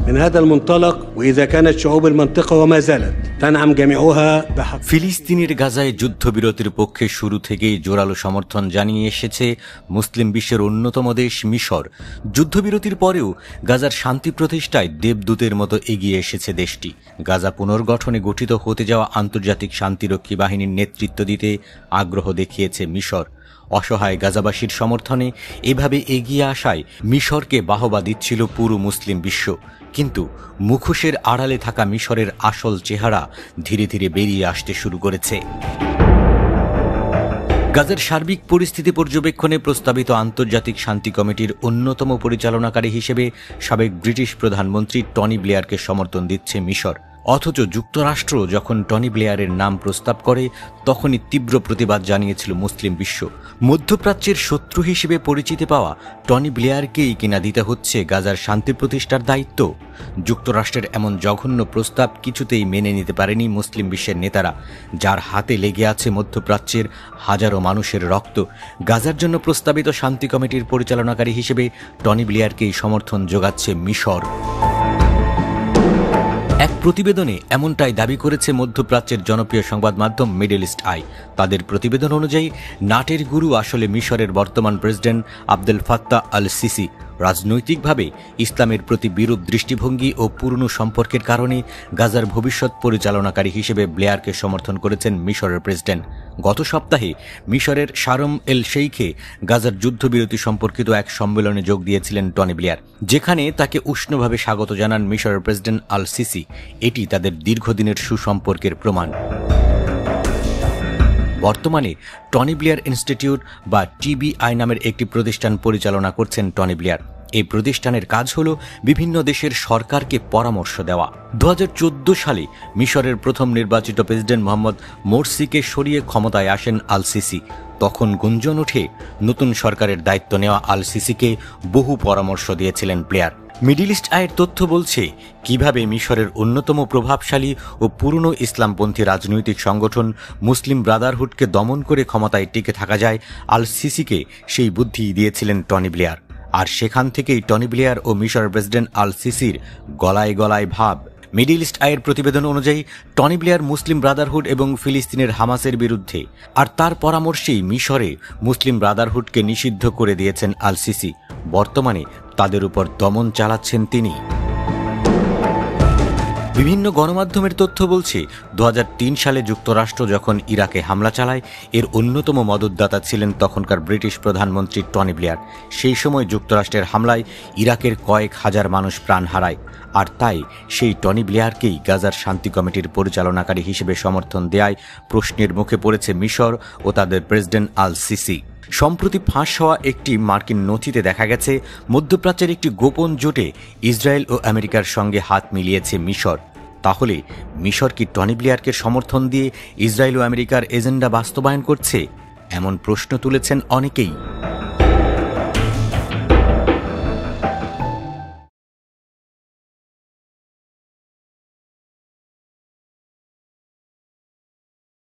من هذا المنطلق وإذا كانت شعوب المنطقة وما زالت تنعم جميعها بحق ফিলিস্তিনের গাজায় যুদ্ধবিরতির পক্ষে শুরু থেকেই জোরালো সমর্থন জানিয়ে এসেছে মুসলিম বিশ্বের অন্যতম দেশ মিশর। যুদ্ধবিরতির পরেও গাজার শান্তি প্রতিষ্ঠায় দেবদূতের মতো এগিয়ে এসেছে দেশটি। গাজা পুনর্গঠনে গঠিত হতে যাওয়া আন্তর্জাতিক শান্তিরক্ষী বাহিনীর নেতৃত্ব দিতে আগ্রহ দেখিয়েছে মিশর। অসহায় গাজাবাসীর সমর্থনে এভাবে এগিয়ে আসায় মিশরকে বাহবা দিচ্ছিল পুরো মুসলিম বিশ্ব। কিন্তু মুখোশের আড়ালে থাকা মিশরের আসল চেহারা ধীরে ধীরে বেরিয়ে আসতে শুরু করেছে। গাজার সার্বিক পরিস্থিতি পর্যবেক্ষণে প্রস্তাবিত আন্তর্জাতিক শান্তি কমিটির অন্যতম পরিচালনাকারী হিসেবে সাবেক ব্রিটিশ প্রধানমন্ত্রী টনি ব্লেয়ারকে সমর্থন দিচ্ছে মিশর। অথচ যুক্তরাষ্ট্র যখন টনি ব্লেয়ারের নাম প্রস্তাব করে তখনই তীব্র প্রতিবাদ জানিয়েছিল মুসলিম বিশ্ব। মধ্যপ্রাচ্যের শত্রু হিসেবে পরিচিতি পাওয়া টনি ব্লেয়ারকেই কিনা দিতে হচ্ছে গাজার শান্তি প্রতিষ্ঠার দায়িত্ব। যুক্তরাষ্ট্রের এমন জঘন্য প্রস্তাব কিছুতেই মেনে নিতে পারেনি মুসলিম বিশ্বের নেতারা, যার হাতে লেগে আছে মধ্যপ্রাচ্যের হাজারো মানুষের রক্ত। গাজার জন্য প্রস্তাবিত শান্তি কমিটির পরিচালনাকারী হিসেবে টনি ব্লেয়ারকেই সমর্থন যোগাচ্ছে মিশর। এক প্রতিবেদনে এমনটাই দাবি করেছে মধ্যপ্রাচ্যের জনপ্রিয় সংবাদ মাধ্যম মিডল ইস্ট আই। তাদের প্রতিবেদন অনুযায়ী নাটের গুরু আসলে মিশরের বর্তমান president Abdel Fattah al CC. রাজনৈতিকভাবে ইসলামের প্রতি বিরূপ দৃষ্টিভঙ্গি ও পুরনো সম্পর্কের কারণে গাজার ভবিষ্যৎ পরিচালনাকারী হিসেবে ব্লেয়ারকে সমর্থন করেছেন মিশরের প্রেসিডেন্ট। গত সপ্তাহে মিশরের শারম এল শেইখে গাজার যুদ্ধবিরতি সম্পর্কিত এক সম্মেলনে যোগ দিয়েছিলেন টনি ব্লেয়ার, যেখানে তাকে উষ্ণভাবে স্বাগত জানান মিশরের প্রেসিডেন্ট আল সিসি। এটি তাদের দীর্ঘদিনের সুসম্পর্কের প্রমাণ। বর্তমানে টনি ব্লেয়ার ইনস্টিটিউট বা টিবিআই নামের একটি প্রতিষ্ঠান পরিচালনা করছেন টনি ব্লেয়ার। এই প্রতিষ্ঠানের কাজ হল বিভিন্ন দেশের সরকারকে পরামর্শ দেওয়া। 2014 সালে মিশরের প্রথম নির্বাচিত প্রেসিডেন্ট মোহাম্মদ মোরসিকে সরিয়ে ক্ষমতায় আসেন আল সিসি। তখন গুঞ্জন ওঠে নতুন সরকারের দায়িত্ব নেওয়া আল সিসিকে বহু পরামর্শ দিয়েছিলেন ব্লেয়ার। মিডল ইস্ট আইয়ের তথ্য বলছে কিভাবে মিশরের অন্যতম প্রভাবশালী ও পুরনো ইসলামপন্থী রাজনৈতিক সংগঠন মুসলিম ব্রাদারহুডকে দমন করে ক্ষমতায় টিকে থাকা যায়। আল সিসিকে সেই বুদ্ধি দিয়েছিলেন টনি ব্লেয়ার। আর সেখান থেকেই টনি ব্লেয়ার ও মিশরের প্রেসিডেন্ট আল সিসির গলায় গলায় ভাব। মিডল ইস্ট আইয়ের প্রতিবেদন অনুযায়ী টনি ব্লেয়ার মুসলিম ব্রাদারহুড এবং ফিলিস্তিনের হামাসের বিরুদ্ধে, আর তার পরামর্শেই মিশরে মুসলিম ব্রাদারহুডকে নিষিদ্ধ করে দিয়েছেন আল সিসি। বর্তমানে তাদের উপর দমন চালাচ্ছেন তিনি। বিভিন্ন গণমাধ্যমের তথ্য বলছে 2003 সালে যুক্তরাষ্ট্র যখন ইরাকে হামলা চালায় এর অন্যতম মদতদাতা ছিলেন তখনকার ব্রিটিশ প্রধানমন্ত্রী টনি ব্লেয়ার। সেই সময় যুক্তরাষ্ট্রের হামলায় ইরাকের কয়েক হাজার মানুষ প্রাণ হারায়। আর তাই সেই টনি ব্লেয়ারকেই গাজার শান্তি কমিটির পরিচালনাকারী হিসেবে সমর্থন দেয়ায় প্রশ্নের মুখে পড়েছে মিশর ও তাদের প্রেসিডেন্ট আল সিসি। সম্প্রতি ফাঁস হওয়া একটি মার্কিন নথিতে দেখা গেছে মধ্যপ্রাচ্যের একটি গোপন জোটে ইসরায়েল ও আমেরিকার সঙ্গে হাত মিলিয়েছে মিশর। তাহলে মিশর কি টনি ব্লেয়ারকে সমর্থন দিয়ে ইসরায়েল ও আমেরিকার এজেন্ডা বাস্তবায়ন করছে? এমন প্রশ্ন তুলেছেন অনেকেই।